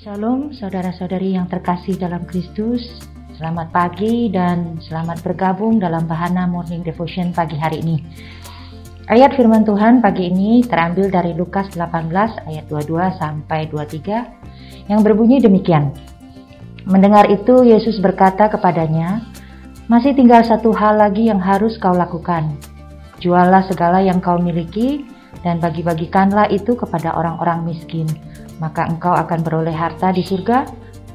Shalom saudara-saudari yang terkasih dalam Kristus. Selamat pagi dan selamat bergabung dalam Bahana Morning Devotion pagi hari ini. Ayat firman Tuhan pagi ini terambil dari Lukas 18 ayat 22 sampai 23 yang berbunyi demikian. Mendengar itu Yesus berkata kepadanya, "Masih tinggal satu hal lagi yang harus kau lakukan. Juallah segala yang kau miliki dan bagi-bagikanlah itu kepada orang-orang miskin. Maka engkau akan beroleh harta di surga.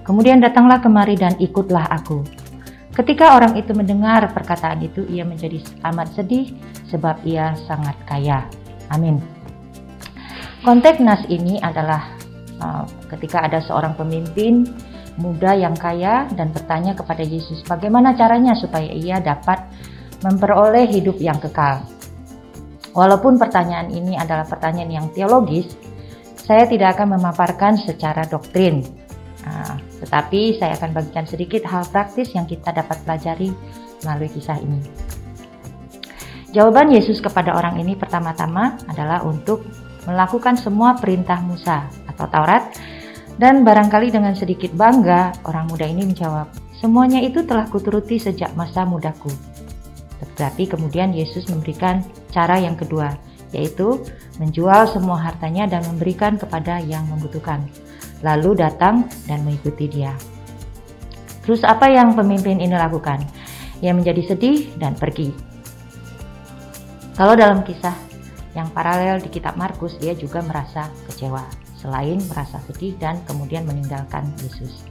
Kemudian datanglah kemari dan ikutlah aku." Ketika orang itu mendengar perkataan itu, ia menjadi amat sedih sebab ia sangat kaya. Amin. Konteks nas ini adalah ketika ada seorang pemimpin muda yang kaya dan bertanya kepada Yesus bagaimana caranya supaya ia dapat memperoleh hidup yang kekal. Walaupun pertanyaan ini adalah pertanyaan yang teologis, saya tidak akan memaparkan secara doktrin, tetapi saya akan bagikan sedikit hal praktis yang kita dapat pelajari melalui kisah ini. Jawaban Yesus kepada orang ini pertama-tama adalah untuk melakukan semua perintah Musa atau Taurat, dan barangkali dengan sedikit bangga orang muda ini menjawab, "Semuanya itu telah kuturuti sejak masa mudaku." Tetapi kemudian Yesus memberikan cara yang kedua, yaitu menjual semua hartanya dan memberikan kepada yang membutuhkan, lalu datang dan mengikuti dia. Terus apa yang pemimpin ini lakukan? Ia menjadi sedih dan pergi. Kalau dalam kisah yang paralel di kitab Markus, dia juga merasa kecewa, selain merasa sedih dan kemudian meninggalkan Yesus.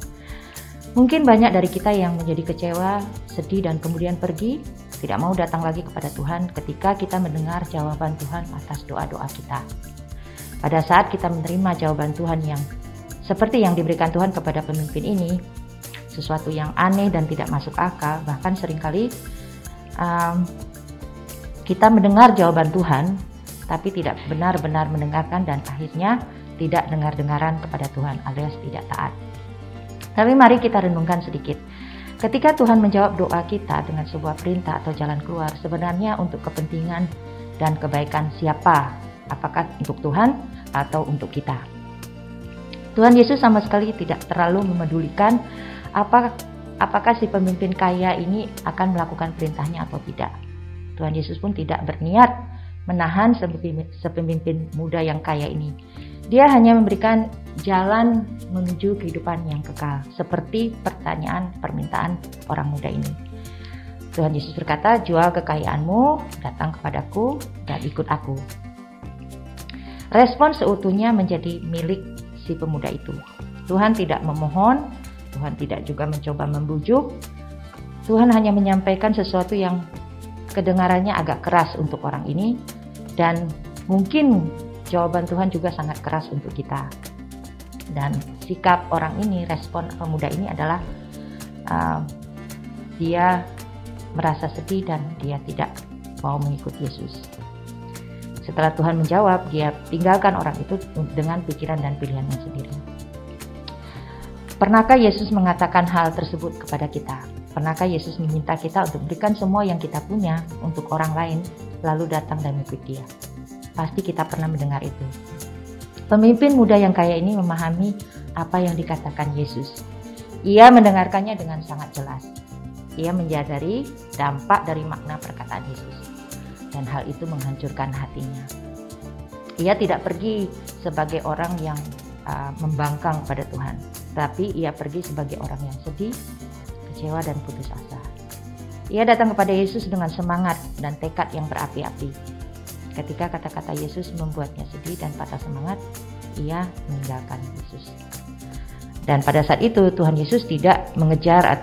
Mungkin banyak dari kita yang menjadi kecewa, sedih dan kemudian pergi, tidak mau datang lagi kepada Tuhan ketika kita mendengar jawaban Tuhan atas doa-doa kita. Pada saat kita menerima jawaban Tuhan yang seperti yang diberikan Tuhan kepada pemimpin ini, sesuatu yang aneh dan tidak masuk akal, bahkan seringkali kita mendengar jawaban Tuhan tapi tidak benar-benar mendengarkan dan akhirnya tidak dengar-dengaran kepada Tuhan alias tidak taat. Tapi mari kita renungkan sedikit. Ketika Tuhan menjawab doa kita dengan sebuah perintah atau jalan keluar, sebenarnya untuk kepentingan dan kebaikan siapa? Apakah untuk Tuhan atau untuk kita? Tuhan Yesus sama sekali tidak terlalu memedulikan apakah si pemimpin kaya ini akan melakukan perintahnya atau tidak. Tuhan Yesus pun tidak berniat menahan sepemimpin muda yang kaya ini. Dia hanya memberikan jalan menuju kehidupan yang kekal, seperti permintaan orang muda ini. Tuhan Yesus berkata, "Jual kekayaanmu, datang kepadaku, dan ikut aku." Respon seutuhnya menjadi milik si pemuda itu. Tuhan tidak memohon, Tuhan tidak juga mencoba membujuk. Tuhan hanya menyampaikan sesuatu yang kedengarannya agak keras untuk orang ini, dan mungkin jawaban Tuhan juga sangat keras untuk kita. Dan sikap orang ini, respon pemuda ini adalah dia merasa sedih dan dia tidak mau mengikuti Yesus. Setelah Tuhan menjawab, dia tinggalkan orang itu dengan pikiran dan pilihannya sendiri. Pernahkah Yesus mengatakan hal tersebut kepada kita? Pernahkah Yesus meminta kita untuk berikan semua yang kita punya untuk orang lain, lalu datang dan mengikuti dia? Pasti kita pernah mendengar itu. Pemimpin muda yang kaya ini memahami apa yang dikatakan Yesus. Ia mendengarkannya dengan sangat jelas. Ia menyadari dampak dari makna perkataan Yesus. Dan hal itu menghancurkan hatinya. Ia tidak pergi sebagai orang yang membangkang pada Tuhan. Tapi ia pergi sebagai orang yang sedih, kecewa dan putus asa. Ia datang kepada Yesus dengan semangat dan tekad yang berapi-api. Ketika kata-kata Yesus membuatnya sedih dan patah semangat, ia meninggalkan Yesus. Dan pada saat itu Tuhan Yesus tidak mengejarnya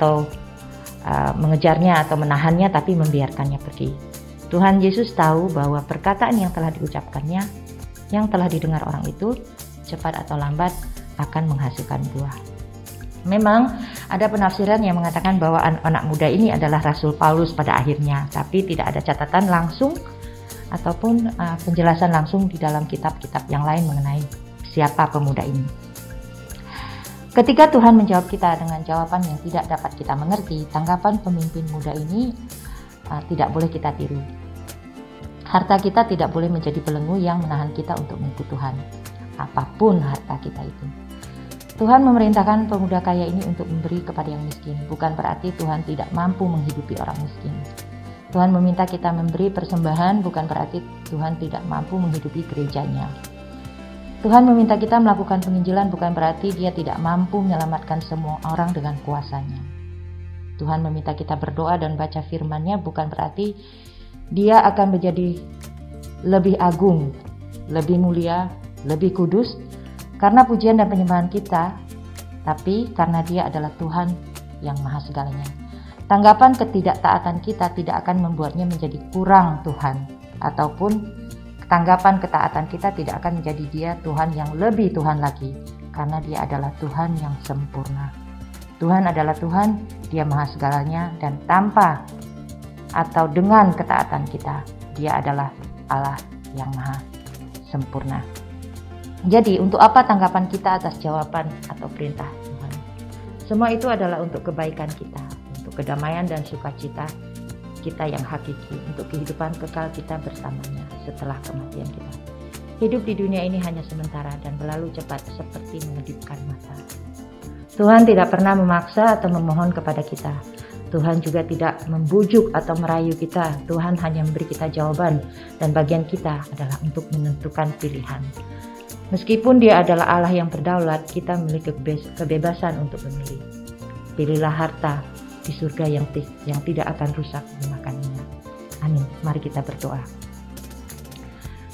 atau menahannya, tapi membiarkannya pergi. Tuhan Yesus tahu bahwa perkataan yang telah diucapkannya, yang telah didengar orang itu, cepat atau lambat akan menghasilkan buah. Memang ada penafsiran yang mengatakan bahwa anak muda ini adalah Rasul Paulus pada akhirnya, tapi tidak ada catatan langsung ataupun penjelasan langsung di dalam kitab-kitab yang lain mengenai siapa pemuda ini. Ketika Tuhan menjawab kita dengan jawaban yang tidak dapat kita mengerti, tanggapan pemimpin muda ini tidak boleh kita tiru. Harta kita tidak boleh menjadi belenggu yang menahan kita untuk mengikuti Tuhan, apapun harta kita itu. Tuhan memerintahkan pemuda kaya ini untuk memberi kepada yang miskin. Bukan berarti Tuhan tidak mampu menghidupi orang miskin. Tuhan meminta kita memberi persembahan, bukan berarti Tuhan tidak mampu menghidupi gerejanya. Tuhan meminta kita melakukan penginjilan, bukan berarti Dia tidak mampu menyelamatkan semua orang dengan kuasanya. Tuhan meminta kita berdoa dan baca firman-Nya, bukan berarti Dia akan menjadi lebih agung, lebih mulia, lebih kudus karena pujian dan penyembahan kita, tapi karena Dia adalah Tuhan yang maha segalanya. Tanggapan ketidaktaatan kita tidak akan membuatnya menjadi kurang Tuhan, ataupun tanggapan ketaatan kita tidak akan menjadi Dia Tuhan yang lebih Tuhan lagi, karena Dia adalah Tuhan yang sempurna. Tuhan adalah Tuhan, Dia maha segalanya, dan tanpa atau dengan ketaatan kita, Dia adalah Allah yang maha sempurna. Jadi, untuk apa tanggapan kita atas jawaban atau perintah Tuhan? Semua itu adalah untuk kebaikan kita, untuk kedamaian dan sukacita kita yang hakiki, untuk kehidupan kekal kita bersamanya setelah kematian kita. Hidup di dunia ini hanya sementara dan berlalu cepat seperti mengedipkan mata. Tuhan tidak pernah memaksa atau memohon kepada kita. Tuhan juga tidak membujuk atau merayu kita. Tuhan hanya memberi kita jawaban, dan bagian kita adalah untuk menentukan pilihan. Meskipun Dia adalah Allah yang berdaulat, kita memiliki kebebasan untuk memilih. Pilihlah harta di surga yang tidak akan rusak dimakannya. Amin. Mari kita berdoa.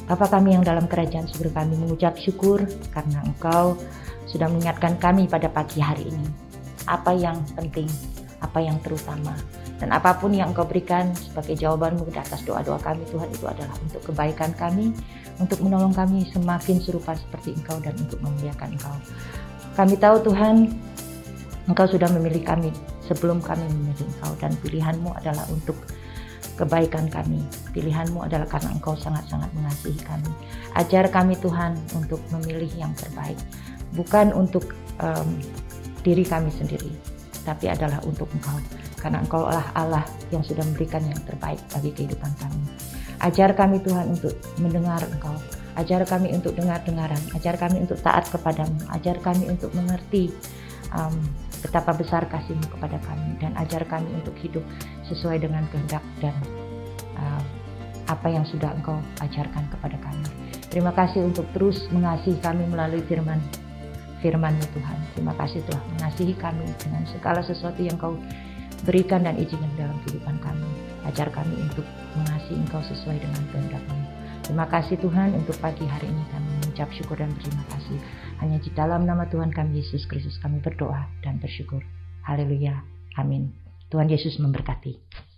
Bapa kami yang dalam kerajaan surga, kami mengucap syukur karena Engkau sudah mengingatkan kami pada pagi hari ini. Apa yang penting, apa yang terutama, dan apapun yang Engkau berikan sebagai jawaban-Mu di atas doa-doa kami, Tuhan, itu adalah untuk kebaikan kami, untuk menolong kami semakin serupa seperti Engkau dan untuk memuliakan Engkau. Kami tahu Tuhan, Engkau sudah memilih kami sebelum kami memilih Engkau, dan pilihan-Mu adalah untuk kebaikan kami. Pilihan-Mu adalah karena Engkau sangat-sangat mengasihi kami. Ajar kami Tuhan untuk memilih yang terbaik, bukan untuk diri kami sendiri, tapi adalah untuk Engkau, karena Engkau adalah Allah yang sudah memberikan yang terbaik bagi kehidupan kami. Ajar kami Tuhan untuk mendengar Engkau, ajar kami untuk dengar-dengaran, ajar kami untuk taat kepadamu, ajar kami untuk mengerti betapa besar kasih-Mu kepada kami, dan ajar kami untuk hidup sesuai dengan kehendak dan apa yang sudah Engkau ajarkan kepada kami. Terima kasih untuk terus mengasihi kami melalui firman-Mu Tuhan. Terima kasih telah mengasihi kami dengan segala sesuatu yang Kau berikan dan izinkan dalam kehidupan kami. Ajar kami untuk mengasihi Engkau sesuai dengan kehendak-Mu. Terima kasih Tuhan, untuk pagi hari ini kami mengucap syukur dan berterima kasih. Hanya di dalam nama Tuhan kami Yesus Kristus kami berdoa dan bersyukur. Haleluya. Amin. Tuhan Yesus memberkati.